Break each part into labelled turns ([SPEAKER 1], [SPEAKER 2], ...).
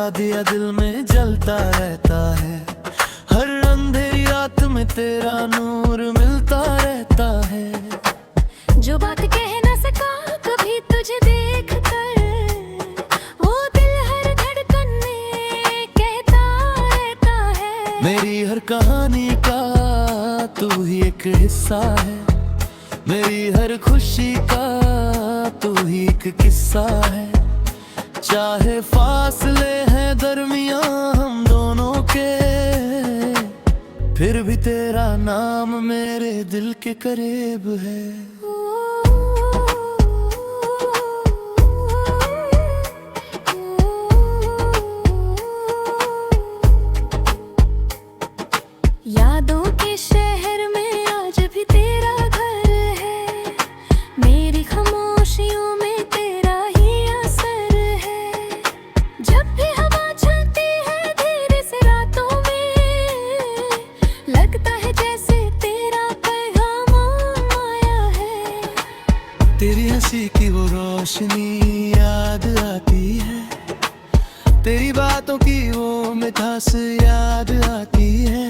[SPEAKER 1] दिया दिल में जलता रहता है। हर अंधेरी रात में तेरा नूर मिलता रहता है।
[SPEAKER 2] जो बात कह न सका कभी तुझे देख कर, वो दिल हर धड़कन में कहता रहता है।
[SPEAKER 1] मेरी हर कहानी का तू ही एक हिस्सा है। मेरी हर खुशी का तू ही एक किस्सा है। चाहे फासले हैं दरमियां हम दोनों के, फिर भी तेरा नाम मेरे दिल के करीब है।
[SPEAKER 2] यादों के शहर में आज भी तेरा घर है। मेरी खामोशियों में तेरा ही असर है। जब भी हवा चलती है धीरे से रातों में, लगता है जैसे तेरा पैगाम आया है।
[SPEAKER 1] तेरी हंसी की वो रोशनी याद आती है। तेरी बातों की वो मिठास याद आती है।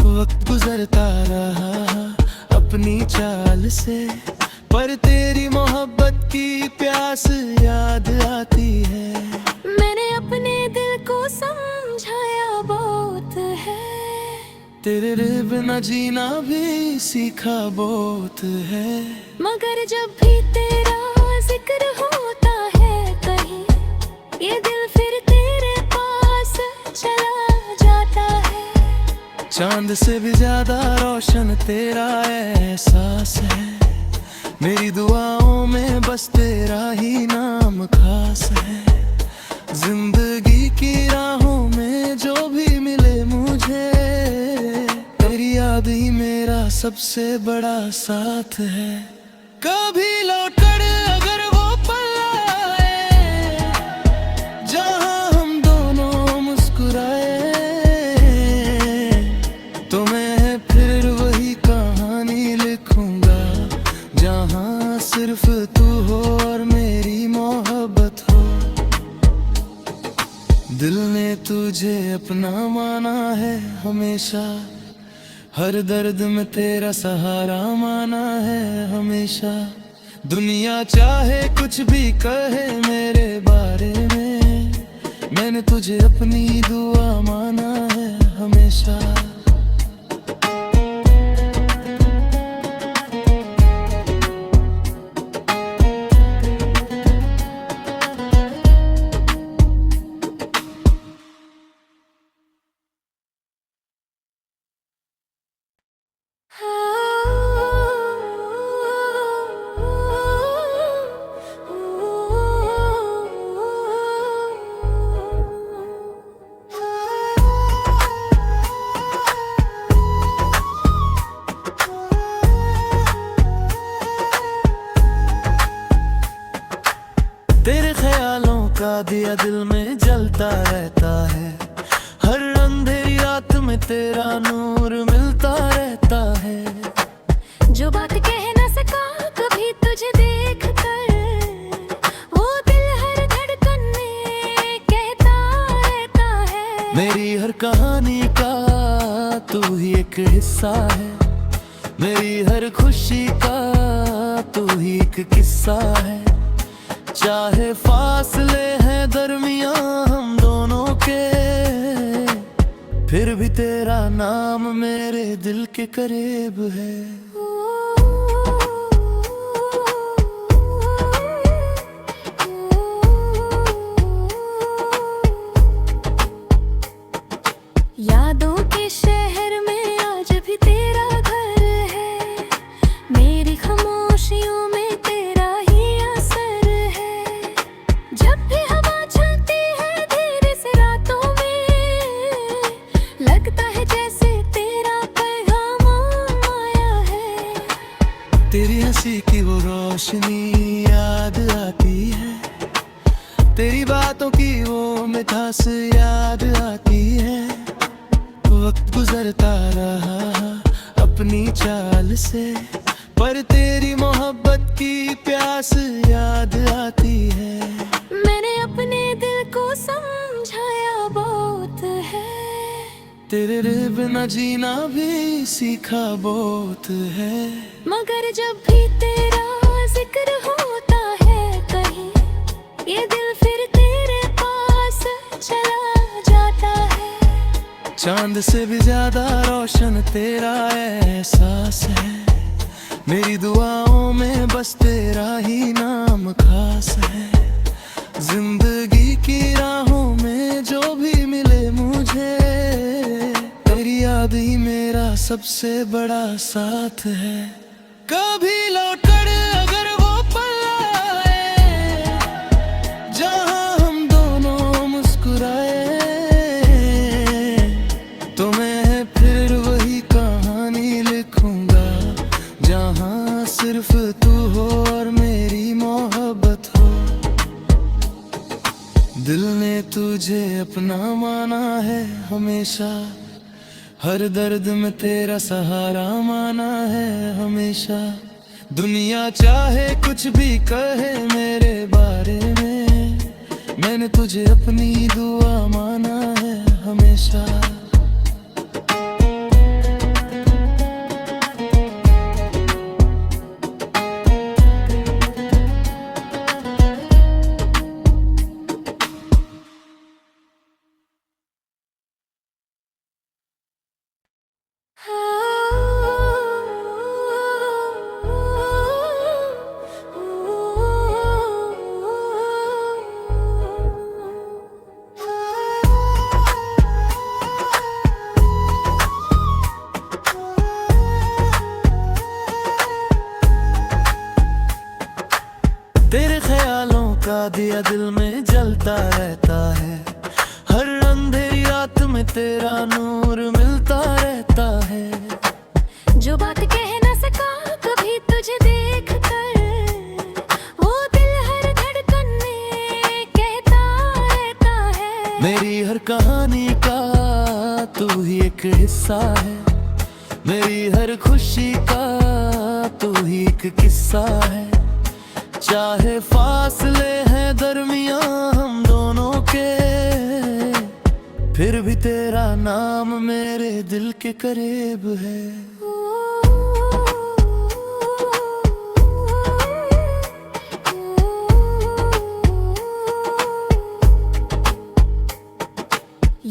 [SPEAKER 1] वक्त गुजरता रहा अपनी चाल से, पर तेरी मोहब्बत की प्यास याद आती है।
[SPEAKER 2] मैंने अपने दिल को समझाया बहुत है।
[SPEAKER 1] तेरे बिना जीना भी सीखा बहुत है।
[SPEAKER 2] मगर जब भी तेरा जिक्र होता है कहीं, ये दिल फिर तेरे पास चला जाता है।
[SPEAKER 1] चांद से भी ज्यादा रोशन तेरा एहसास है। मेरी दुआओं में बस तेरा ही नाम खास है। जिंदगी की राहों में जो भी मिले मुझे, तेरी याद ही मेरा सबसे बड़ा साथ है। कभी लौटकर अगर वो पल आए जहां हम दोनों मुस्कुराए, तो मैं फिर वही कहानी लिखूंगा जहां सिर्फ तू हो और मेरी मोहब्बत हो। दिल ने तुझे अपना माना है हमेशा। हर दर्द में तेरा सहारा माना है हमेशा। दुनिया चाहे कुछ भी कहे मेरे बारे में, मैंने तुझे अपनी दुआ माना है हमेशा। तेरे ख्यालों का दिया दिल में जलता रहता है। हर अंधेरी रात में तेरा नूर मिलता रहता है।
[SPEAKER 2] जो बात कह न सका कभी तुझे देख कर, वो दिल हर धड़कन में कहता रहता है।
[SPEAKER 1] मेरी हर कहानी का तू ही एक हिस्सा है। मेरी हर खुशी का तू ही एक किस्सा है। चाहे फासले हैं दरमियां हम दोनों के, फिर भी तेरा नाम मेरे दिल के करीब है।
[SPEAKER 2] यादों के शहर में आज भी तेरा घर है। मेरी खामोशियों में तेरा ही असर है। जब भी हवा चलती है धीरे से रातों में, लगता है जैसे तेरा पैगाम आया है।
[SPEAKER 1] तेरी हंसी की वो रोशनी याद आती है। तेरी बातों की वो मिठास याद आती है। वक्त गुजरता रहा अपनी चाल से, पर तेरी मोहब्बत की प्यास याद आती है।
[SPEAKER 2] मैंने अपने दिल को समझाया बहुत है।
[SPEAKER 1] तेरे बिना जीना भी सीखा बहुत है।
[SPEAKER 2] मगर जब भी तेरा जिक्र होता है कहीं, ये दिल फिर तेरे पास चला जाता है।
[SPEAKER 1] चांद से भी ज्यादा रोशन तेरा एहसास है। मेरी दुआओं में बस तेरा ही नाम खास है। जिंदगी की राहों में जो भी मिले मुझे, तेरी याद ही मेरा सबसे बड़ा साथ है। कभी लौट कर अगर वो पल आए जहां हम दोनों मुस्कुराए, तो मैं फिर वही कहानी लिखूंगा जहां सिर्फ तू हो और मेरी मोहब्बत हो। दिल ने तुझे अपना माना है हमेशा, हर दर्द में तेरा सहारा माना है हमेशा। दुनिया चाहे कुछ भी कहे मेरे बारे में, मैंने तुझे अपनी दुआ माना है हमेशा। तेरे ख्यालों का दिया दिल में जलता रहता है। हर अंधेरी रात में तेरा नूर मिलता रहता है।
[SPEAKER 2] जो बात कह न सका कभी तुझे देख कर, वो दिल हर धड़कन में कहता रहता है।
[SPEAKER 1] मेरी हर कहानी का तू ही एक हिस्सा है। मेरी हर खुशी का तू ही एक किस्सा है। चाहे फासले हैं दरमियां हम दोनों के, फिर भी तेरा नाम मेरे दिल के करीब है।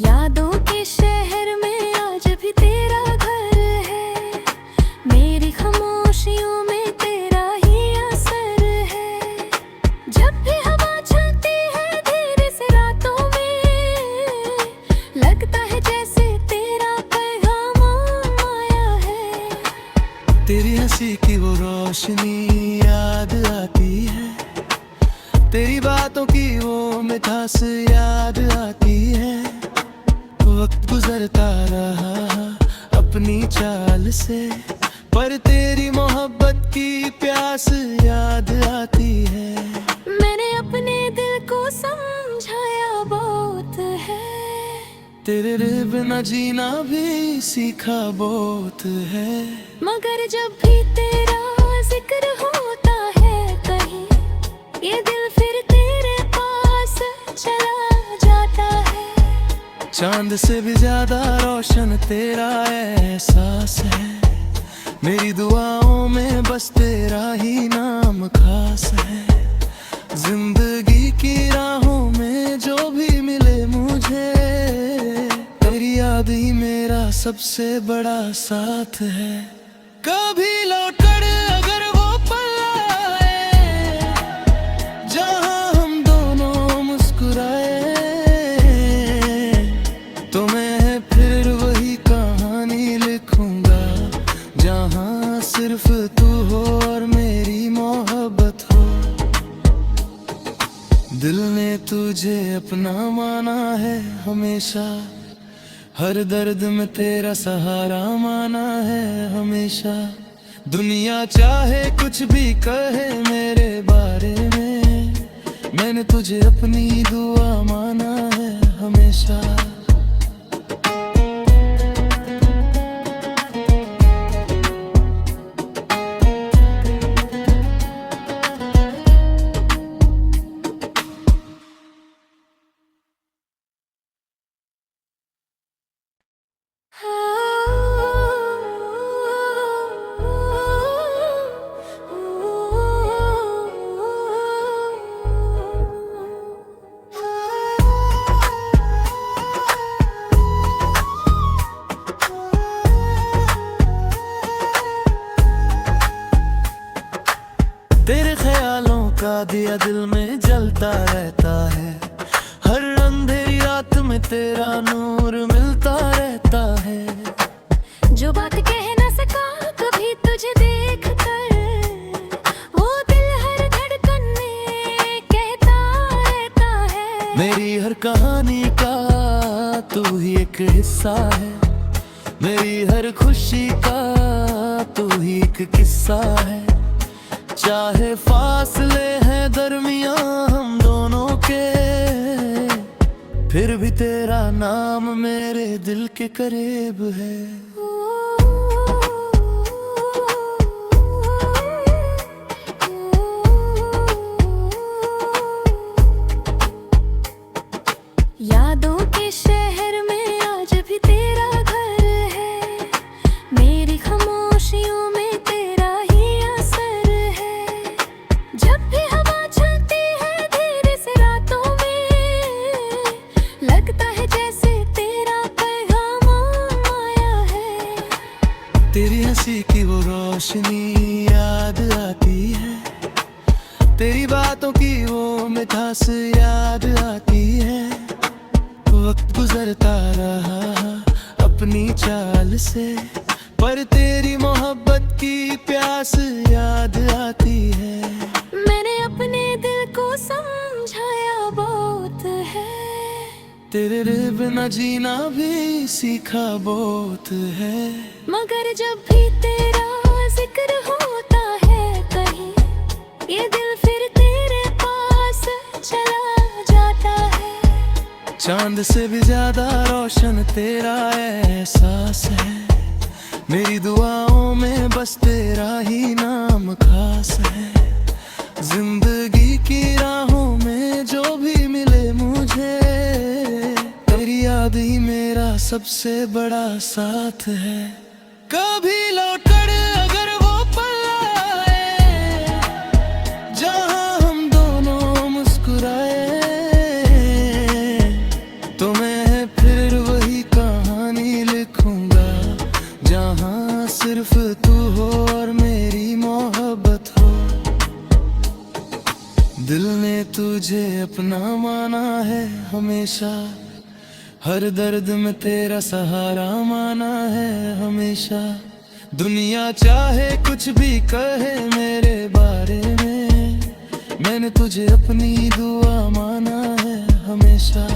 [SPEAKER 2] यादों के शहर में आज भी तेरा घर है। मेरी खामोशियों में तेरा ही असर है। जब भी हवा चलती है धीरे से रातों में, लगता है जैसे तेरा पैगाम आया है।
[SPEAKER 1] तेरी हंसी की वो रोशनी याद आती है। तेरी बातों की वो मिठास याद आती है। वक्त गुजरता रहा अपनी चाल से, पर तेरी मोहब्बत की प्यास याद आती है।
[SPEAKER 2] मैंने अपने दिल को समझाया बहुत है।
[SPEAKER 1] तेरे बिना जीना भी सीखा बहुत है।
[SPEAKER 2] मगर जब भी तेरा जिक्र होता है कहीं, ये दिल फिर तेरे पास चला जाता है।
[SPEAKER 1] चांद से भी ज्यादा रोशन तेरा एहसास है। मेरी दुआओं में बस तेरा ही नाम खास है। जिंदगी की राहों में जो भी मिले मुझे, तेरी याद ही मेरा सबसे बड़ा साथ है। कभी लौट कर अगर वो पल आए जहां हम दोनों मुस्कुराए, तो मैं फिर वही कहानी लिखूंगा जहां सिर्फ तू हो और मेरी मोहब्बत हो। दिल ने तुझे अपना माना है हमेशा, हर दर्द में तेरा सहारा माना है हमेशा। दुनिया चाहे कुछ भी कहे मेरे बारे में, मैंने तुझे अपनी दुआ माना है हमेशा। तेरे ख्यालों का दिया दिल में जलता रहता है, हर अंधेरी रात में तेरा नूर मिलता रहता है।
[SPEAKER 2] जो बात कह ना सका कभी तुझे देख कर, वो दिल हर धड़कन में कहता रहता है।
[SPEAKER 1] मेरी हर कहानी का तू ही एक हिस्सा है, मेरी हर खुशी का तू ही एक किस्सा है। चाहे फासले हैं दरमियां हम दोनों के, फिर भी तेरा नाम मेरे दिल के करीब है।
[SPEAKER 2] यादों के शहर में आज भी तेरा घर है, मेरी खामोशियों में तेरा ही असर है। जब भी हवा चलती है धीरे से रातों में, लगता है जैसे तेरा पैगाम आया है।
[SPEAKER 1] तेरी हंसी की वो रोशनी याद आती है, तेरी बातों की वो मिठास याद आती है। वक्त गुजरता रहा अपनी चाल से, पर तेरी मोहब्बत की प्यास याद आती है।
[SPEAKER 2] मैंने अपने दिल को समझाया बहुत है,
[SPEAKER 1] तेरे बिना जीना भी सीखा बहुत है।
[SPEAKER 2] मगर जब भी तेरा जिक्र होता है कहीं, ये दिल फिर तेरे पास चला जाता है।
[SPEAKER 1] चांद से भी ज्यादा रोशन तेरा एहसास है, मेरी दुआओं में बस तेरा ही नाम खास है। जिंदगी की राहों में जो भी मिले मुझे, तेरी याद ही मेरा सबसे बड़ा साथ है। कभी लौटकर अगर वो पल आए जहां हम दोनों मुस्कुराए, तो मैं फिर वही कहानी लिखूंगा जहां सिर्फ तू हो और मेरी मोहब्बत हो। दिल ने तुझे अपना माना है हमेशा, हर दर्द में तेरा सहारा माना है हमेशा। दुनिया चाहे कुछ भी कहे मेरे बारे में, मैंने तुझे अपनी दुआ माना है हमेशा।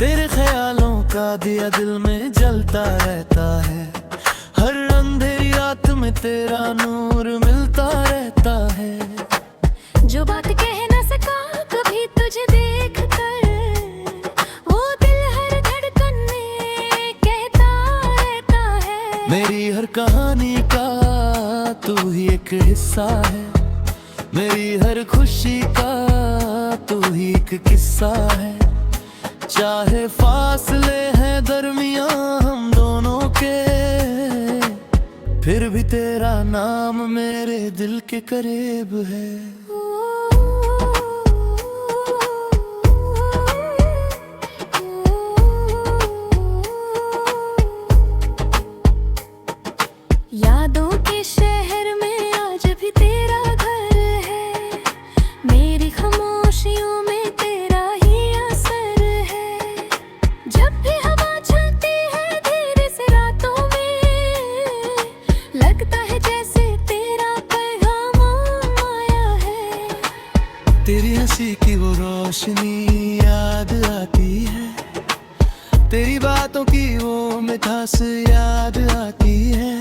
[SPEAKER 1] तेरे ख्यालों का दिया दिल में जलता रहता है, हर अंधेरी रात में तेरा नूर मिलता रहता है।
[SPEAKER 2] जो बात कह ना सका कभी तुझे देख कर, वो दिल हर धड़कन में कहता रहता है।
[SPEAKER 1] मेरी हर कहानी का तू ही एक हिस्सा है, मेरी हर खुशी का तू ही एक किस्सा है। चाहे फासले हैं दरमियां हम दोनों के, फिर भी तेरा नाम मेरे दिल के करीब है।
[SPEAKER 2] यादों के शहर में आज भी तेरा घर है, मेरी खामोशियों में तेरा ही असर है। जब भी हवा चलती है धीरे से रातों में, लगता है जैसे तेरा पैगाम आया है।
[SPEAKER 1] तेरी हंसी की वो रोशनी याद आती है, तेरी बातों की वो मिठास याद आती है।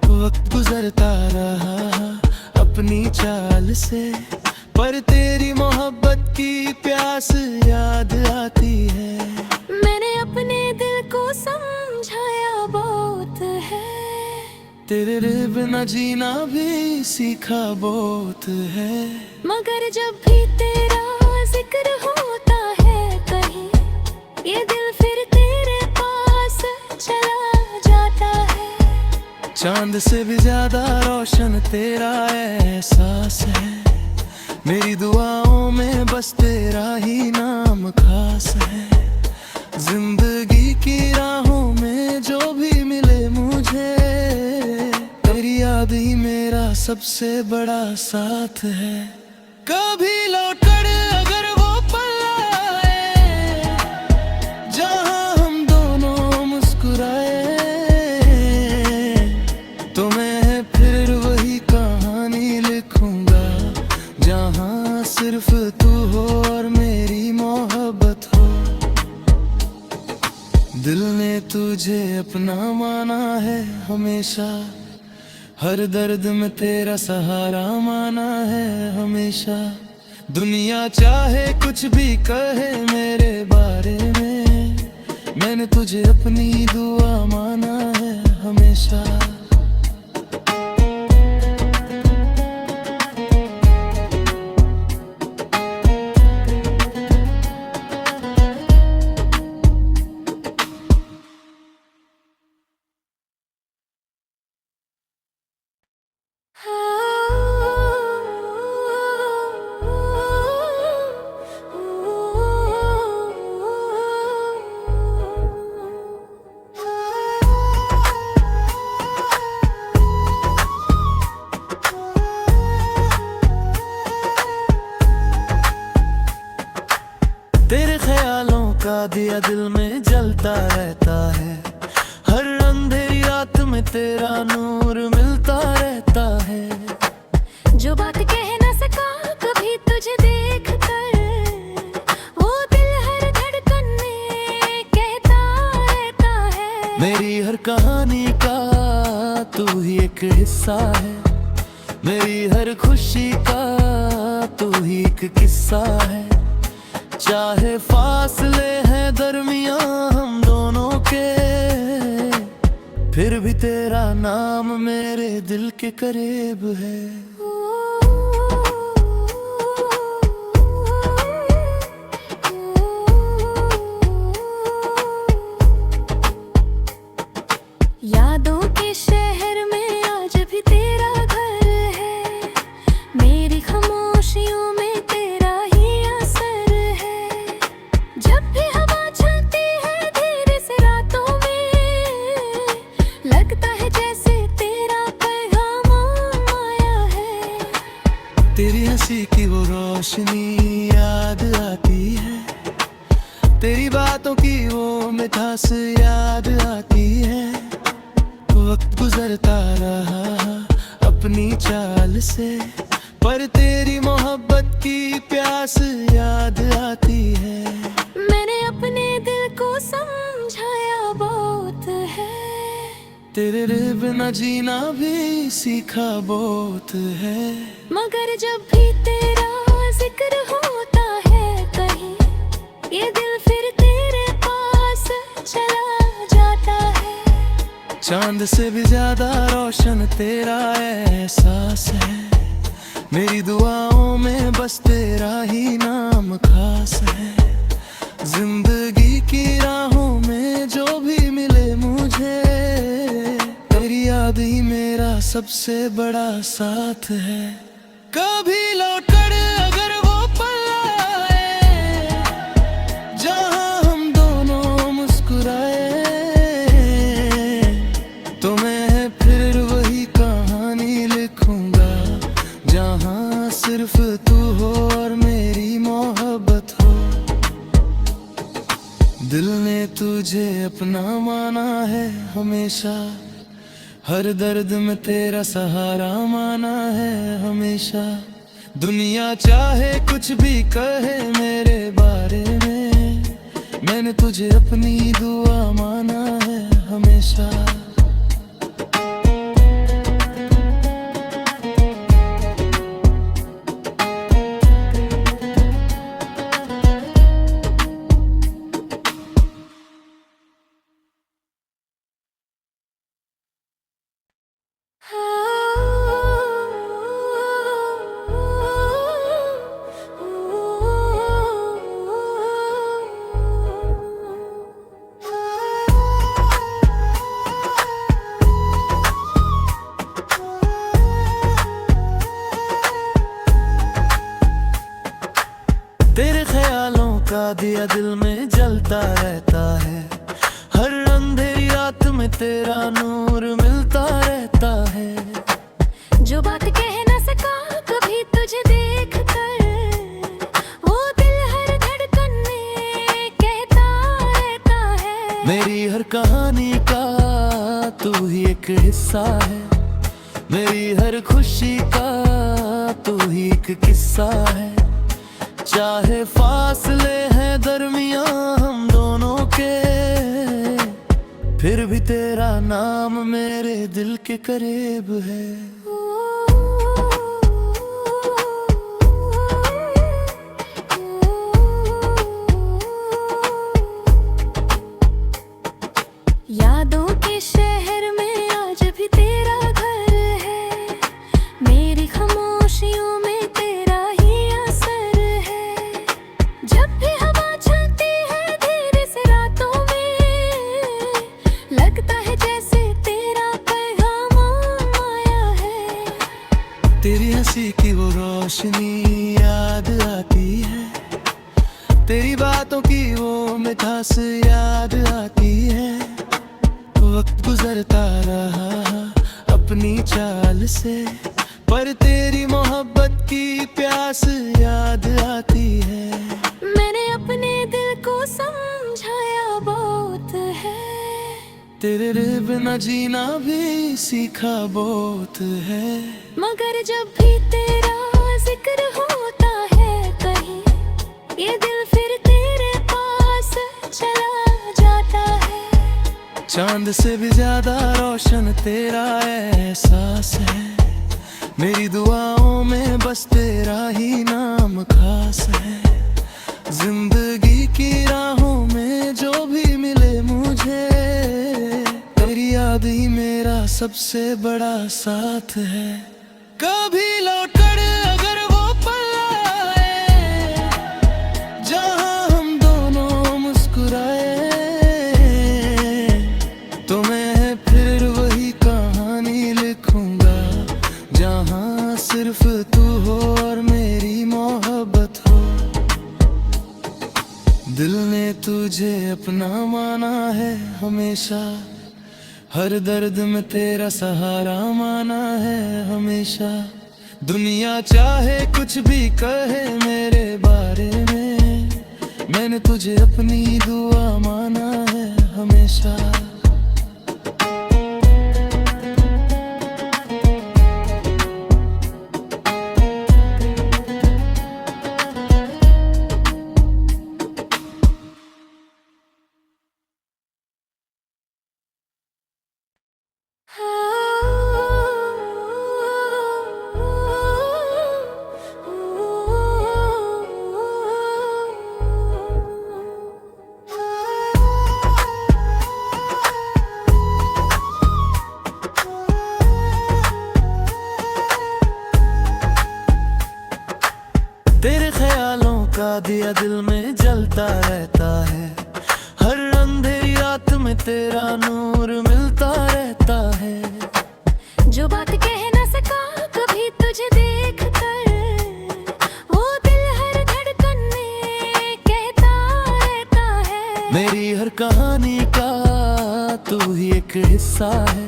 [SPEAKER 1] वक्त गुजरता रहा अपनी चाल से, पर तेरी मोहब्बत की प्यास याद आती है।
[SPEAKER 2] मैंने अपने
[SPEAKER 1] बिना जीना भी सीखा बहुत है।
[SPEAKER 2] मगर जब भी तेरा जिक्र होता है कहीं, ये दिल फिर तेरे पास चला जाता है।
[SPEAKER 1] चांद से भी ज्यादा रोशन तेरा एहसास है। मेरी दुआओं में बस तेरा ही नाम खास है। जिंदगी की राहों में जो भी मिले मुझे, तेरी याद ही मेरा सबसे बड़ा साथ है। कभी लौट कर अगर वो पल आए जहां हम दोनों मुस्कुराए, तो मैं फिर वही कहानी लिखूंगा जहां सिर्फ तू हो और मेरी मोहब्बत हो। दिल ने तुझे अपना माना है हमेशा, हर दर्द में तेरा सहारा माना है हमेशा। दुनिया चाहे कुछ भी कहे मेरे बारे में, मैंने तुझे अपनी दुआ माना है हमेशा। तेरे ख्यालों का दिया दिल में जलता रहता है। हर अंधेरी रात में तेरा नूर मिलता रहता है।
[SPEAKER 2] जो बात कह न सका कभी तुझे देख कर, वो दिल हर धड़कन में कहता रहता है।
[SPEAKER 1] मेरी हर कहानी का तू ही एक हिस्सा है। मेरी हर खुशी का तू ही एक किस्सा है। चाहे फासले हैं दरमियां हम दोनों के, फिर भी तेरा नाम मेरे दिल के करीब है।
[SPEAKER 2] यादों के शहर में आज भी तेरा घर है। मेरी खामोशियों में तेरा ही असर है। जब भी हवा चलती है धीरे से रातों में, लगता है जैसे तेरा पैगाम आया है।
[SPEAKER 1] तेरी हंसी की वो रोशनी याद आती है। तेरी बातों की वो मिठास याद आती है। वक्त गुजरता रहा अपनी चाल से, पर तेरी मोहब्बत की प्यास याद आती है।
[SPEAKER 2] मैंने अपने दिल को समझाया बहुत है।
[SPEAKER 1] तेरे बिना जीना भी सीखा बहुत है।
[SPEAKER 2] मगर जब भी तेरा जिक्र होता है कहीं, ये दिल फिर तेरे पास चला जाता है।
[SPEAKER 1] चांद से भी ज्यादा रोशन तेरा एहसास है। मेरी दुआओं में बस तेरा ही नाम खास है। जिंदगी की राहों में जो भी मिले मुझे, तेरी याद ही मेरा सबसे बड़ा साथ है। कभी लौट कर अगर वो पल आए जहां हम दोनों मुस्कुराए, तो मैं फिर वही कहानी लिखूंगा जहां सिर्फ तू हो और मेरी मोहब्बत हो। दिल ने तुझे अपना माना है हमेशा, हर दर्द में तेरा सहारा माना है हमेशा। दुनिया चाहे कुछ भी कहे मेरे बारे में, मैंने तुझे अपनी दुआ माना है हमेशा।
[SPEAKER 2] हाँ।
[SPEAKER 1] दिया दिल में जलता रहता है। हर अंधेरी रात में तेरा नूर मिलता रहता है।
[SPEAKER 2] जो बात कह न सका कभी तुझे देख कर, वो दिल हर धड़कन में कहता रहता है।
[SPEAKER 1] मेरी हर कहानी का तू ही एक हिस्सा है। मेरी हर खुशी का तू ही एक किस्सा है। चाहे फासले हैं दरमियां हम दोनों के, फिर भी तेरा नाम मेरे दिल के करीब है।
[SPEAKER 2] यादों के शहर में आज भी तेरा घर है। मेरी खामोशियों में तेरा ही असर है। जब भी हवा चलती है धीरे से रातों में, लगता है जैसे तेरा पैगाम आया है।
[SPEAKER 1] तेरी हंसी की वो रोशनी याद आती है। तेरी बातों की वो मिठास याद आती है। वक्त गुजरता रहा अपनी चाल से, पर तेरी मोहब्बत की प्यास याद आती है।
[SPEAKER 2] मैंने अपने दिल को समझाया बहुत है।
[SPEAKER 1] तेरे बिना जीना भी सीखा बहुत है।
[SPEAKER 2] मगर जब भी तेरा जिक्र होता है कहीं, ये दिल फिर तेरे पास चला जाता है।
[SPEAKER 1] चांद से भी ज्यादा रोशन तेरा एहसास है। मेरी दुआओं में बस तेरा ही नाम खास है। जिंदगी की राहों में जो भी मिले मुझे, तेरी याद ही मेरा सबसे बड़ा साथ है। कभी लौटकर अगर वो पल आए जहां हम दोनों मुस्कुराए, तो मैं फिर वही कहानी लिखूंगा जहां सिर्फ तू हो और मेरी मोहब्बत हो। दिल ने तुझे अपना माना है हमेशा। हर दर्द में तेरा सहारा माना है हमेशा। दुनिया चाहे कुछ भी कहे मेरे बारे में, मैंने तुझे अपनी दुआ माना है हमेशा। तेरे ख्यालों का दिया दिल में जलता रहता है। हर अंधेरी रात में तेरा नूर मिलता रहता है।
[SPEAKER 2] जो बात कह न सका कभी तुझे देख कर, वो दिल हर धड़कन में कहता रहता है।
[SPEAKER 1] मेरी हर कहानी का तू ही एक हिस्सा है।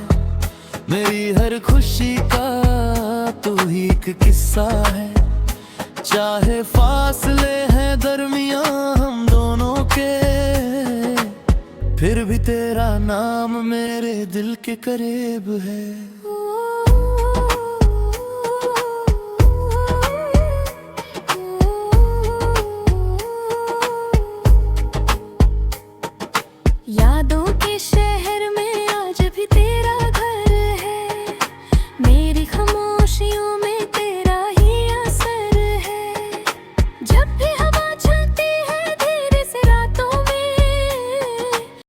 [SPEAKER 1] मेरी हर खुशी का तू ही एक किस्सा है। चाहे फासले हैं दरमियां हम दोनों के, फिर भी तेरा नाम मेरे दिल के करीब है।